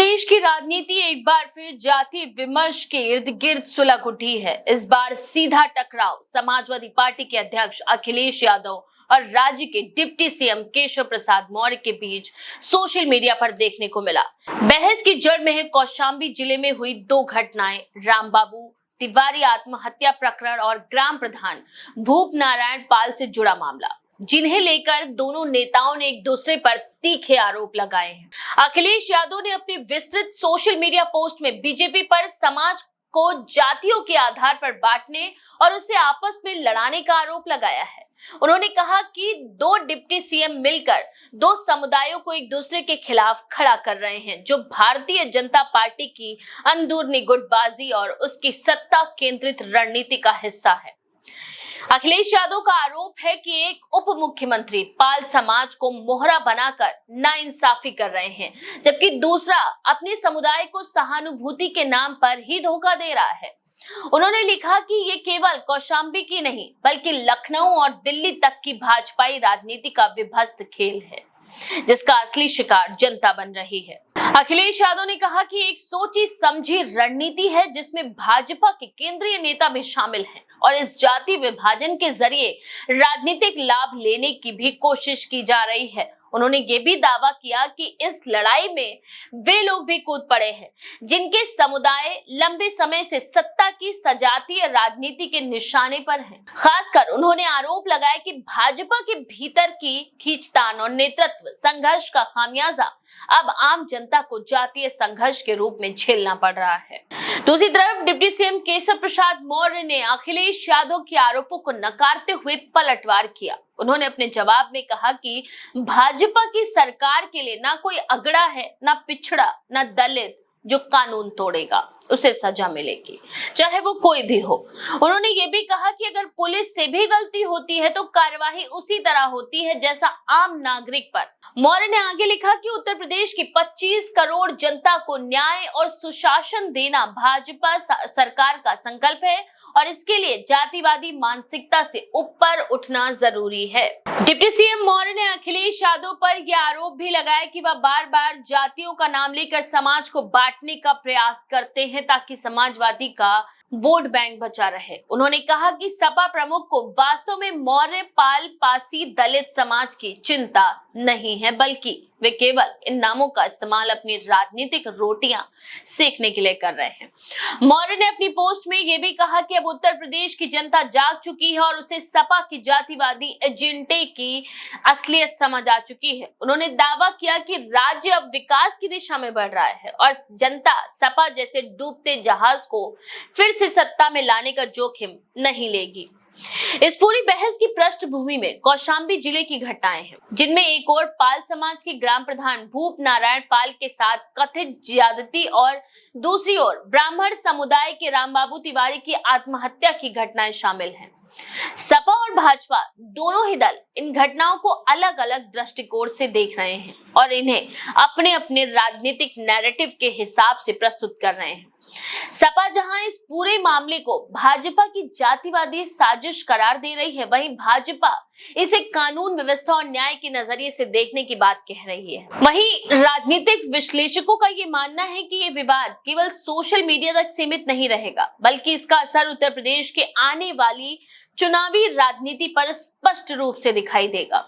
प्रदेश की राजनीति एक बार फिर जातीय विमर्श के इर्द गिर्द सुलग उठी है। इस बार सीधा टकराव समाजवादी पार्टी के अध्यक्ष अखिलेश यादव और राज्य के डिप्टी सीएम केशव प्रसाद मौर्य के बीच सोशल मीडिया पर देखने को मिला। बहस की जड़ में है कौशाम्बी जिले में हुई दो घटनाएं, रामबाबू तिवारी आत्महत्या प्रकरण और ग्राम प्रधान भूप नारायण पाल से जुड़ा मामला, जिन्हें लेकर दोनों नेताओं ने एक दूसरे पर तीखे आरोप लगाए हैं। अखिलेश यादव ने अपनी विस्तृत सोशल मीडिया पोस्ट में बीजेपी पर समाज को जातियों के आधार पर बांटने और उसे आपस में लड़ाने का आरोप लगाया है। उन्होंने कहा कि दो डिप्टी सीएम मिलकर दो समुदायों को एक दूसरे के खिलाफ खड़ा कर रहे हैं, जो भारतीय जनता पार्टी की अंदरूनी गुटबाजी और उसकी सत्ता केंद्रित रणनीति का हिस्सा है। अखिलेश यादव का आरोप है कि एक उप मुख्यमंत्री पाल समाज को मोहरा बनाकर नाइंसाफी कर रहे हैं, जबकि दूसरा अपने समुदाय को सहानुभूति के नाम पर ही धोखा दे रहा है। उन्होंने लिखा कि ये केवल कौशाम्बी की नहीं बल्कि लखनऊ और दिल्ली तक की भाजपाई राजनीति का विभत्स खेल है, जिसका असली शिकार जनता बन रही है। अखिलेश यादव ने कहा कि एक सोची समझी रणनीति है जिसमें भाजपा के केंद्रीय नेता भी शामिल हैं और इस जाति विभाजन के जरिए राजनीतिक लाभ लेने की भी कोशिश की जा रही है। उन्होंने ये भी दावा किया कि इस लड़ाई में वे लोग भी कूद पड़े हैं जिनके समुदाय लंबे समय से सत्ता की सजातीय राजनीति के निशाने पर हैं। खासकर उन्होंने आरोप लगाया कि भाजपा के भीतर की खींचतान और नेतृत्व संघर्ष का खामियाजा अब आम जनता को जातीय संघर्ष के रूप में झेलना पड़ रहा है। दूसरी तरफ डिप्टी सीएम केशव प्रसाद मौर्य ने अखिलेश यादव के आरोपों को नकारते हुए पलटवार किया। उन्होंने अपने जवाब में कहा कि भाजपा की सरकार के लिए ना कोई अगड़ा है, ना पिछड़ा, ना दलित जो कानून तोड़ेगा उसे सजा मिलेगी, चाहे वो कोई भी हो। उन्होंने ये भी कहा कि अगर पुलिस से भी गलती होती है तो कार्यवाही उसी तरह होती है जैसा आम नागरिक पर। मौर्य ने आगे लिखा कि उत्तर प्रदेश की 25 करोड़ जनता को न्याय और सुशासन देना भाजपा सरकार का संकल्प है और इसके लिए जातिवादी मानसिकता से ऊपर उठना जरूरी है। डिप्टी सीएम मौर्य ने अखिलेश यादव पर यह आरोप भी लगाया कि वह बार बार जातियों का नाम लेकर समाज को बांटने का प्रयास करते हैं ताकि समाजवादी का वोट बैंक बचा रहे। उन्होंने कहा कि सपा प्रमुख को वास्तव में मौर्य पाल पासी दलित समाज की चिंता नहीं है, बल्कि वे केवल इन नामों का इस्तेमाल अपनी राजनीतिक रोटियां सेकने के लिए कर रहे हैं। मौर्य ने अपनी पोस्ट में यह भी कहा कि अब उत्तर प्रदेश की जनता जाग चुकी है और उसे सपा की जातिवादी एजेंडे की असलियत समझ आ चुकी है। उन्होंने दावा किया कि राज्य अब विकास की दिशा में बढ़ रहा है और जनता सपा जैसे डूबते जहाज को फिर से सत्ता में लाने का जोखिम नहीं लेगी। इस पूरी बहस की पृष्ठभूमि में कौशाम्बी जिले की घटनाएं हैं, जिनमें एक और पाल समाज के ग्राम प्रधान भूप नारायण पाल के साथ कथित ज्यादती और दूसरी ओर ब्राह्मण समुदाय के रामबाबू तिवारी की आत्महत्या की घटनाएं शामिल हैं। सपा और भाजपा दोनों ही दल इन घटनाओं को अलग अलग दृष्टिकोण से देख रहे हैं और इन्हें अपने अपने राजनीतिक नैरेटिव के हिसाब से प्रस्तुत कर रहे हैं। सपा जहां इस पूरे मामले को भाजपा की जातिवादी साजिश करार दे रही है, वहीं भाजपा इसे कानून व्यवस्था और न्याय के नजरिए से देखने की बात कह रही है। वहीं राजनीतिक विश्लेषकों का ये मानना है कि ये विवाद केवल सोशल मीडिया तक सीमित नहीं रहेगा, बल्कि इसका असर उत्तर प्रदेश के आने वाली चुनावी राजनीति पर स्पष्ट रूप से दिखाई देगा।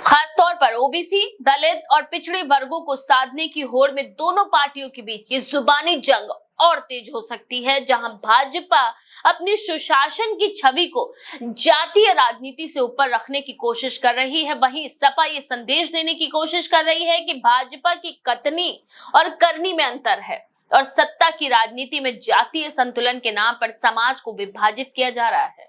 खासतौर पर ओबीसी, दलित और पिछड़े वर्गों को साधने की होड़ में दोनों पार्टियों के बीच ये जुबानी जंग और तेज हो सकती है, जहां भाजपा अपनी सुशासन की छवि को जातीय राजनीति से ऊपर रखने की कोशिश कर रही है, वहीं सपा ये संदेश देने की कोशिश कर रही है कि भाजपा की कथनी और करनी में अंतर है और सत्ता की राजनीति में जातीय संतुलन के नाम पर समाज को विभाजित किया जा रहा है।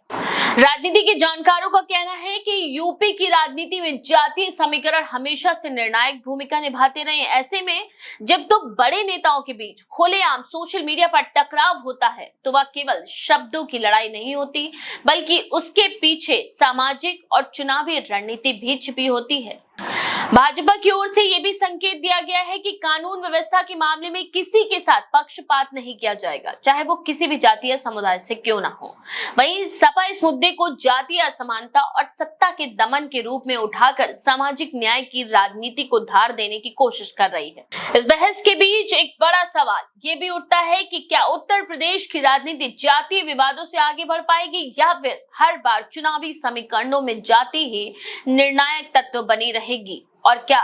राजनीति के जानकारों का कहना है कि यूपी की राजनीति में जातीय समीकरण हमेशा से निर्णायक भूमिका निभाते रहे। ऐसे में जब दो बड़े नेताओं के बीच खुलेआम सोशल मीडिया पर टकराव होता है तो वह केवल शब्दों की लड़ाई नहीं होती, बल्कि उसके पीछे सामाजिक और चुनावी रणनीति भी छिपी होती है। भाजपा की ओर से ये भी संकेत दिया गया है कि कानून व्यवस्था के मामले में किसी के साथ पक्षपात नहीं किया जाएगा, चाहे वो किसी भी जातीय समुदाय से क्यों ना हो। वहीं सपा इस मुद्दे को जातीय असमानता और सत्ता के दमन के रूप में उठाकर सामाजिक न्याय की राजनीति को धार देने की कोशिश कर रही है। इस बहस के बीच एक बड़ा सवाल ये भी उठता है कि क्या उत्तर प्रदेश की राजनीति जातीय विवादों से आगे बढ़ पाएगी या फिर हर बार चुनावी समीकरणों में जाति ही निर्णायक तत्व बनी रहेगी, और क्या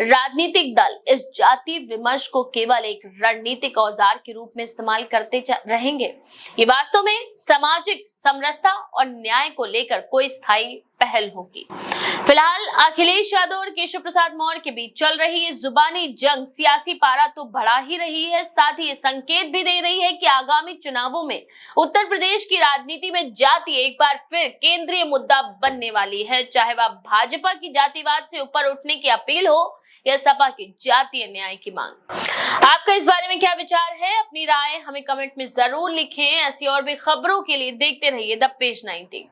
राजनीतिक दल इस जाति विमर्श को केवल एक रणनीतिक औजार के रूप में इस्तेमाल करते रहेंगे। ये वास्तव में सामाजिक समरसता और न्याय को लेकर कोई स्थायी पहल होगी। फिलहाल अखिलेश यादव और केशव प्रसाद मौर्य के बीच चल रही ये जुबानी जंग सियासी पारा तो बढ़ा ही रही है, साथ ही ये संकेत भी दे रही है कि आगामी चुनावों में उत्तर प्रदेश की राजनीति में जाति एक बार फिर केंद्रीय मुद्दा बनने वाली है, चाहे वह भाजपा की जातिवाद से ऊपर उठने की अपील हो या सपा की जातीय न्याय की मांग। आपका इस बारे में क्या विचार है? अपनी राय हमें कमेंट में जरूर लिखें। ऐसी और भी खबरों के लिए देखते रहिए द पेज 90।